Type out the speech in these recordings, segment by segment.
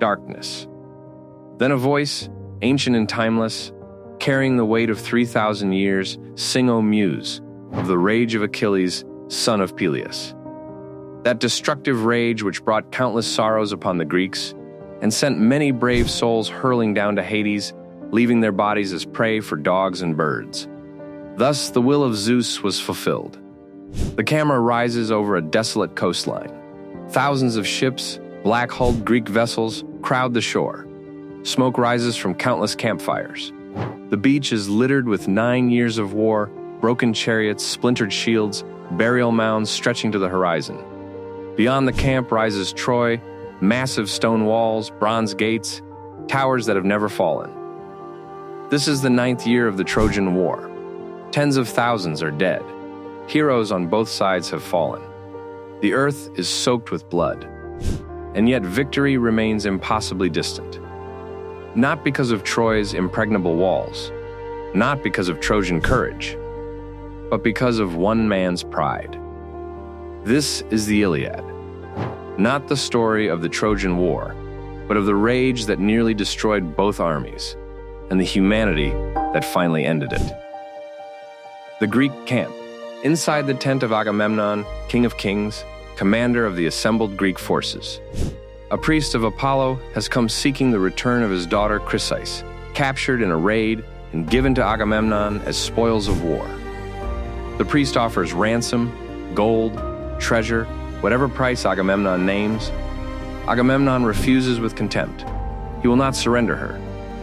darkness. Then a voice, ancient and timeless, carrying the weight of 3,000 years, sing, O Muse, of the rage of Achilles, son of Peleus. That destructive rage which brought countless sorrows upon the Greeks and sent many brave souls hurling down to Hades, leaving their bodies as prey for dogs and birds. Thus the will of Zeus was fulfilled. The camera rises over a desolate coastline. Thousands of ships, black-hulled Greek vessels, crowd the shore. Smoke rises from countless campfires. The beach is littered with 9 years of war, broken chariots, splintered shields, burial mounds stretching to the horizon. Beyond the camp rises Troy, massive stone walls, bronze gates, towers that have never fallen. This is the 9th year of the Trojan War. Tens of thousands are dead. Heroes on both sides have fallen. The earth is soaked with blood. And yet victory remains impossibly distant. Not because of Troy's impregnable walls, not because of Trojan courage, but because of one man's pride. This is the Iliad, not the story of the Trojan War, but of the rage that nearly destroyed both armies, and the humanity that finally ended it. The Greek camp. Inside the tent of Agamemnon, king of kings, commander of the assembled Greek forces. A priest of Apollo has come seeking the return of his daughter Chryseis, captured in a raid and given to Agamemnon as spoils of war. The priest offers ransom, gold, treasure, whatever price Agamemnon names. Agamemnon refuses with contempt. He will not surrender her.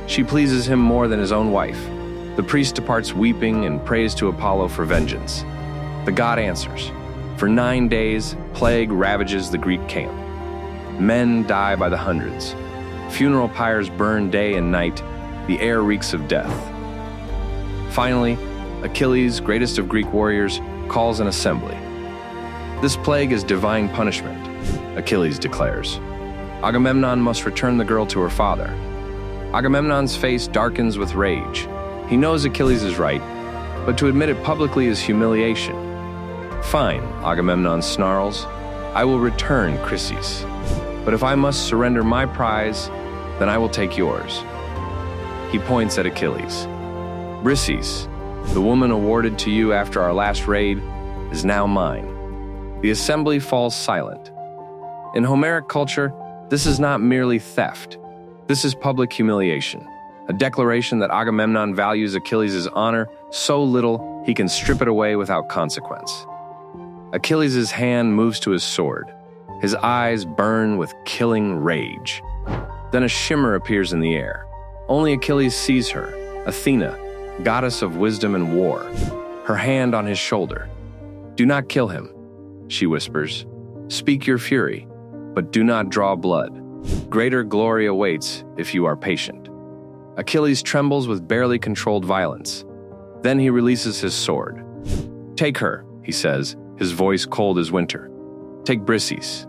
She pleases him more than his own wife. The priest departs weeping and prays to Apollo for vengeance. The god answers. For 9 days, plague ravages the Greek camp. Men die by the hundreds. Funeral pyres burn day and night. The air reeks of death. Finally, Achilles, greatest of Greek warriors, calls an assembly. This plague is divine punishment, Achilles declares. Agamemnon must return the girl to her father. Agamemnon's face darkens with rage. He knows Achilles is right, but to admit it publicly is humiliation. Fine, Agamemnon snarls. I will return Chryseis. But if I must surrender my prize, then I will take yours. He points at Achilles. Chryseis, the woman awarded to you after our last raid, is now mine. The assembly falls silent. In Homeric culture, this is not merely theft. This is public humiliation, a declaration that Agamemnon values Achilles' honor so little he can strip it away without consequence. Achilles' hand moves to his sword. His eyes burn with killing rage. Then a shimmer appears in the air. Only Achilles sees her, Athena, goddess of wisdom and war, her hand on his shoulder. Do not kill him, she whispers. Speak your fury, but do not draw blood. Greater glory awaits if you are patient. Achilles trembles with barely controlled violence. Then he releases his sword. Take her, he says, his voice cold as winter. Take Chryseis.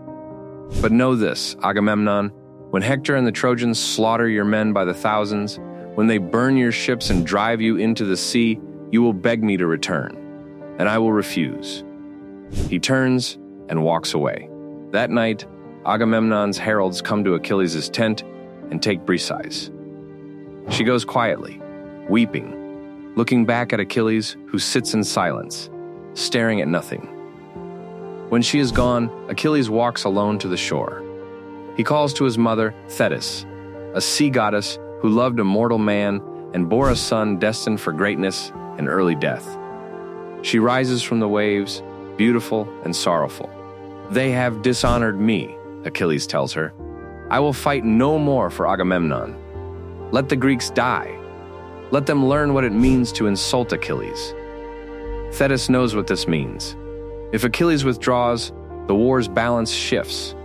But know this, Agamemnon, when Hector and the Trojans slaughter your men by the thousands, when they burn your ships and drive you into the sea, you will beg me to return, and I will refuse. He turns and walks away. That night, Agamemnon's heralds come to Achilles' tent and take Chryseis. She goes quietly, weeping, looking back at Achilles, who sits in silence, staring at nothing. When she is gone, Achilles walks alone to the shore. He calls to his mother, Thetis, a sea goddess who loved a mortal man and bore a son destined for greatness and early death. She rises from the waves, beautiful and sorrowful. They have dishonored me, Achilles tells her. I will fight no more for Agamemnon. Let the Greeks die. Let them learn what it means to insult Achilles. Thetis knows what this means. If Achilles withdraws, the war's balance shifts.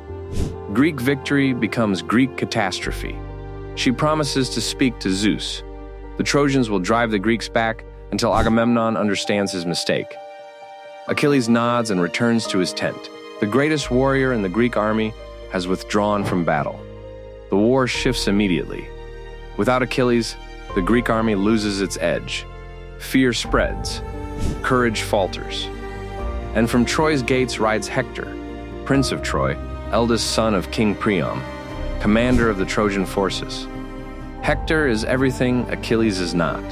Greek victory becomes Greek catastrophe. She promises to speak to Zeus. The Trojans will drive the Greeks back until Agamemnon understands his mistake. Achilles nods and returns to his tent. The greatest warrior in the Greek army has withdrawn from battle. The war shifts immediately. Without Achilles, the Greek army loses its edge. Fear spreads. Courage falters. And from Troy's gates rides Hector, prince of Troy, eldest son of King Priam. commander of the Trojan forces. Hector is everything Achilles is not.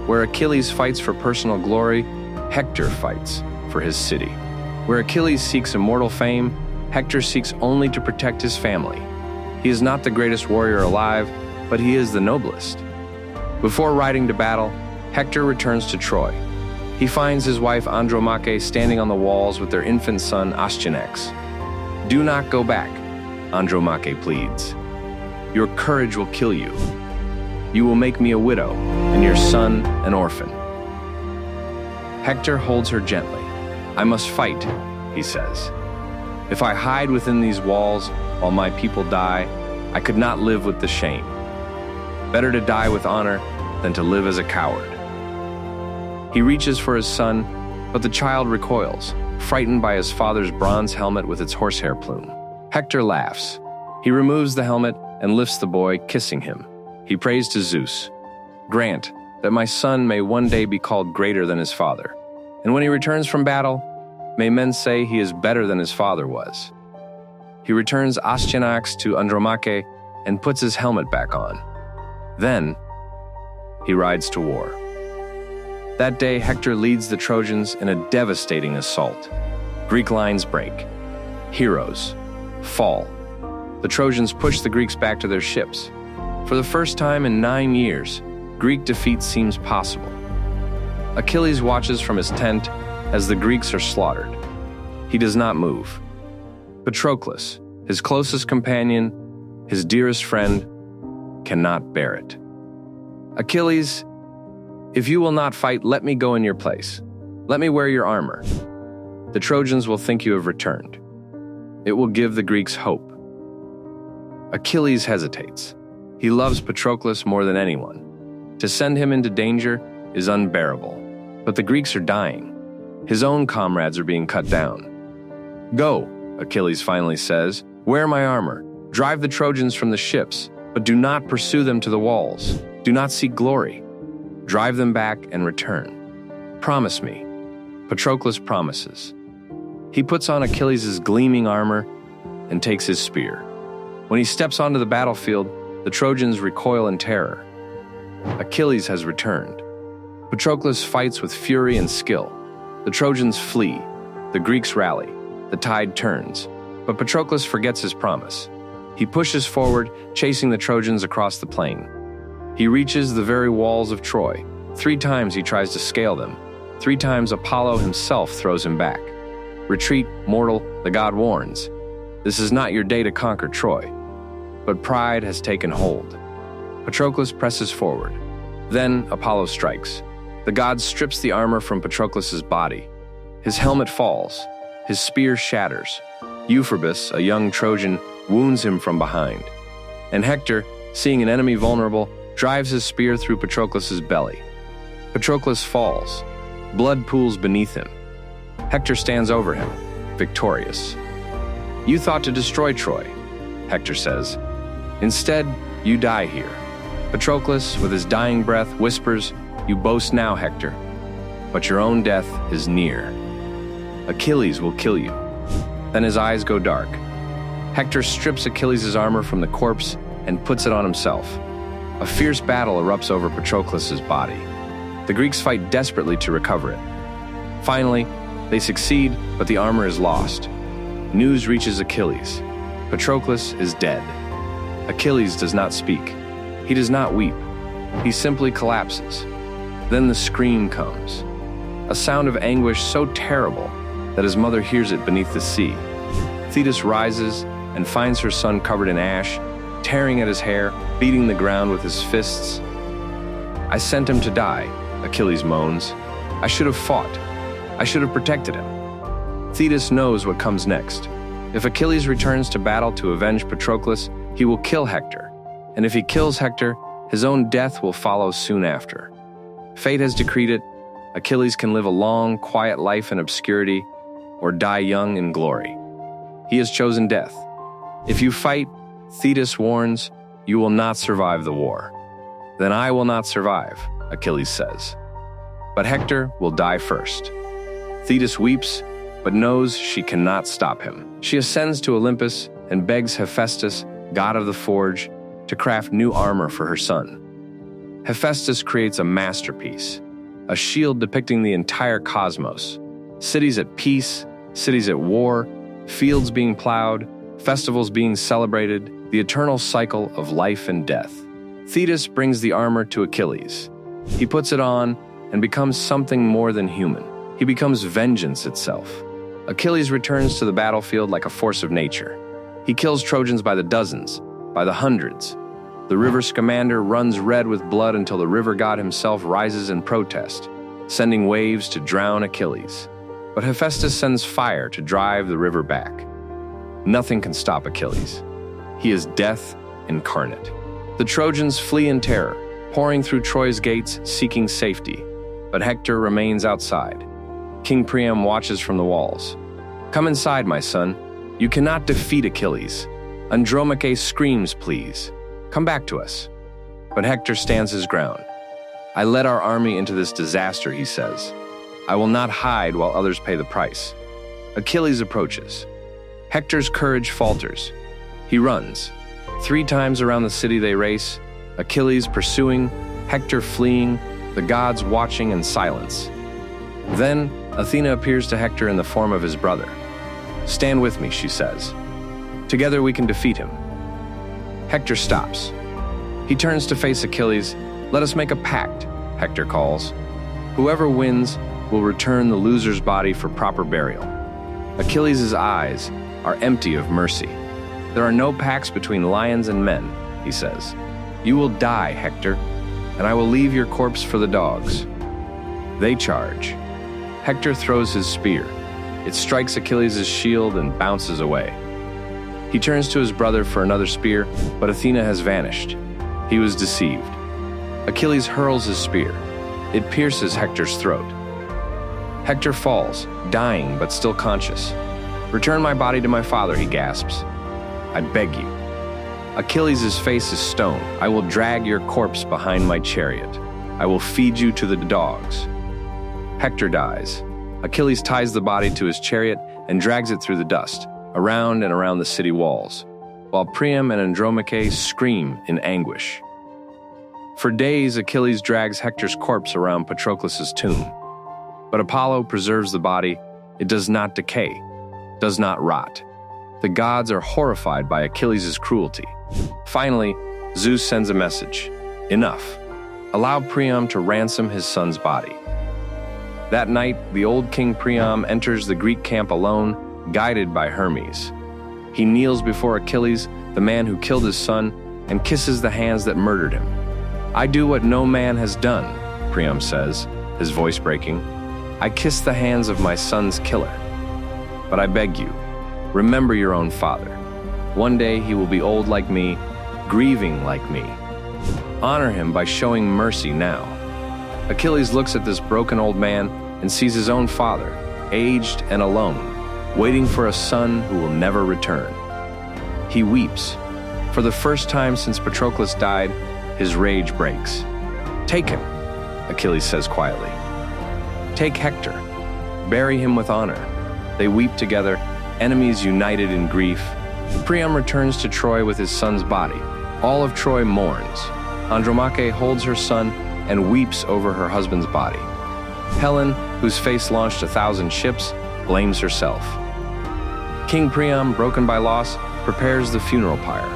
Where Achilles fights for personal glory, Hector fights for his city. Where Achilles seeks immortal fame, Hector seeks only to protect his family. He is not the greatest warrior alive, but he is the noblest. Before riding to battle, Hector returns to Troy. He finds his wife Andromache standing on the walls with their infant son Astyanax. "Do not go back," Andromache pleads. "Your courage will kill you. You will make me a widow, and your son an orphan." Hector holds her gently. "I must fight," he says. "If I hide within these walls while my people die, I could not live with the shame. Better to die with honor than to live as a coward." He reaches for his son, but the child recoils, frightened by his father's bronze helmet with its horsehair plume. Hector laughs. He removes the helmet and lifts the boy, kissing him. He prays to Zeus, "Grant that my son may one day be called greater than his father. And when he returns from battle, may men say he is better than his father was." He returns Astyanax to Andromache and puts his helmet back on. Then, he rides to war. That day, Hector leads the Trojans in a devastating assault. Greek lines break. Heroes fall. The Trojans push the Greeks back to their ships. For the first time in 9 years, Greek defeat seems possible. Achilles watches from his tent as the Greeks are slaughtered. He does not move. Patroclus, his closest companion, his dearest friend, cannot bear it. "Achilles, if you will not fight, let me go in your place. Let me wear your armor. The Trojans will think you have returned. It will give the Greeks hope." Achilles hesitates. He loves Patroclus more than anyone. To send him into danger is unbearable. But the Greeks are dying. His own comrades are being cut down. "Go," Achilles finally says. "Wear my armor. Drive the Trojans from the ships, but do not pursue them to the walls. Do not seek glory. Drive them back and return. Promise me." Patroclus promises. He puts on Achilles' gleaming armor and takes his spear. When he steps onto the battlefield, the Trojans recoil in terror. Achilles has returned. Patroclus fights with fury and skill. The Trojans flee. The Greeks rally. The tide turns. But Patroclus forgets his promise. He pushes forward, chasing the Trojans across the plain. He reaches the very walls of Troy. 3 times he tries to scale them. 3 times Apollo himself throws him back. "Retreat, mortal," the god warns. "This is not your day to conquer Troy." But pride has taken hold. Patroclus presses forward. Then Apollo strikes. The god strips the armor from Patroclus's body. His helmet falls. His spear shatters. Euphorbus, a young Trojan, wounds him from behind. And Hector, seeing an enemy vulnerable, drives his spear through Patroclus's belly. Patroclus falls. Blood pools beneath him. Hector stands over him, victorious. "You thought to destroy Troy," Hector says. "Instead, you die here." Patroclus, with his dying breath, whispers, "You boast now, Hector, but your own death is near. Achilles will kill you." Then his eyes go dark. Hector strips Achilles' armor from the corpse and puts it on himself. A fierce battle erupts over Patroclus' body. The Greeks fight desperately to recover it. Finally, they succeed, but the armor is lost. News reaches Achilles. Patroclus is dead. Achilles does not speak. He does not weep. He simply collapses. Then the scream comes. A sound of anguish so terrible that his mother hears it beneath the sea. Thetis rises and finds her son covered in ash, tearing at his hair, beating the ground with his fists. "I sent him to die," Achilles moans. "I should have fought. I should have protected him." Thetis knows what comes next. If Achilles returns to battle to avenge Patroclus, he will kill Hector. And if he kills Hector, his own death will follow soon after. Fate has decreed it. Achilles can live a long, quiet life in obscurity or die young in glory. He has chosen death. "If you fight," Thetis warns, "you will not survive the war." "Then I will not survive," Achilles says. But Hector will die first. Thetis weeps, but knows she cannot stop him. She ascends to Olympus and begs Hephaestus god of the forge, to craft new armor for her son. Hephaestus creates a masterpiece, a shield depicting the entire cosmos, cities at peace, cities at war, fields being plowed, festivals being celebrated, the eternal cycle of life and death. Thetis brings the armor to Achilles. He puts it on and becomes something more than human. He becomes vengeance itself. Achilles returns to the battlefield like a force of nature. He kills Trojans by the dozens, by the hundreds. The river Scamander runs red with blood until the river god himself rises in protest, sending waves to drown Achilles. But Hephaestus sends fire to drive the river back. Nothing can stop Achilles. He is death incarnate. The Trojans flee in terror, pouring through Troy's gates, seeking safety. But Hector remains outside. King Priam watches from the walls. "Come inside, my son. You cannot defeat Achilles." Andromache screams, "Please, come back to us." But Hector stands his ground. "I led our army into this disaster," he says. "I will not hide while others pay the price." Achilles approaches. Hector's courage falters. He runs. 3 times around the city they race, Achilles pursuing, Hector fleeing, the gods watching in silence. Then, Athena appears to Hector in the form of his brother. "Stand with me," she says. "Together we can defeat him." Hector stops. He turns to face Achilles. "Let us make a pact," Hector calls. "Whoever wins will return the loser's body for proper burial." Achilles' eyes are empty of mercy. "There are no pacts between lions and men," he says. "You will die, Hector, and I will leave your corpse for the dogs." They charge. Hector throws his spear. It strikes Achilles' shield and bounces away. He turns to his brother for another spear, but Athena has vanished. He was deceived. Achilles hurls his spear. It pierces Hector's throat. Hector falls, dying but still conscious. "Return my body to my father," he gasps. "I beg you." Achilles' face is stone. "I will drag your corpse behind my chariot. I will feed you to the dogs." Hector dies. Achilles ties the body to his chariot and drags it through the dust, around and around the city walls, while Priam and Andromache scream in anguish. For days, Achilles drags Hector's corpse around Patroclus' tomb. But Apollo preserves the body. It does not decay, does not rot. The gods are horrified by Achilles' cruelty. Finally, Zeus sends a message. "Enough. Allow Priam to ransom his son's body." That night, the old King Priam enters the Greek camp alone, guided by Hermes. He kneels before Achilles, the man who killed his son, and kisses the hands that murdered him. "I do what no man has done," Priam says, his voice breaking. "I kiss the hands of my son's killer. But I beg you, remember your own father. One day he will be old like me, grieving like me. Honor him by showing mercy now." Achilles looks at this broken old man and sees his own father, aged and alone, waiting for a son who will never return. He weeps. For the first time since Patroclus died, his rage breaks. "Take him," Achilles says quietly. "Take Hector. Bury him with honor." They weep together, enemies united in grief. Priam returns to Troy with his son's body. All of Troy mourns. Andromache holds her son and weeps over her husband's body. Helen, whose face launched 1,000 ships, blames herself. King Priam, broken by loss, prepares the funeral pyre.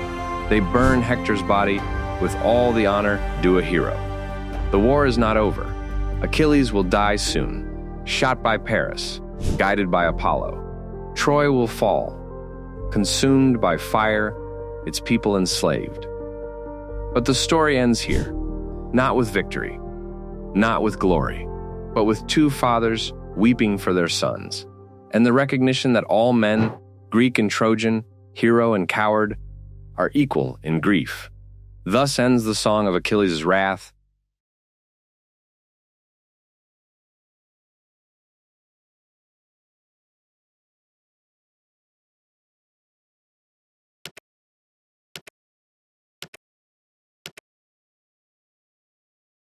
They burn Hector's body with all the honor due a hero. The war is not over. Achilles will die soon, shot by Paris, guided by Apollo. Troy will fall, consumed by fire, its people enslaved. But the story ends here, not with victory, not with glory, but with 2 fathers weeping for their sons, and the recognition that all men, Greek and Trojan, hero and coward, are equal in grief. Thus ends the song of Achilles' wrath,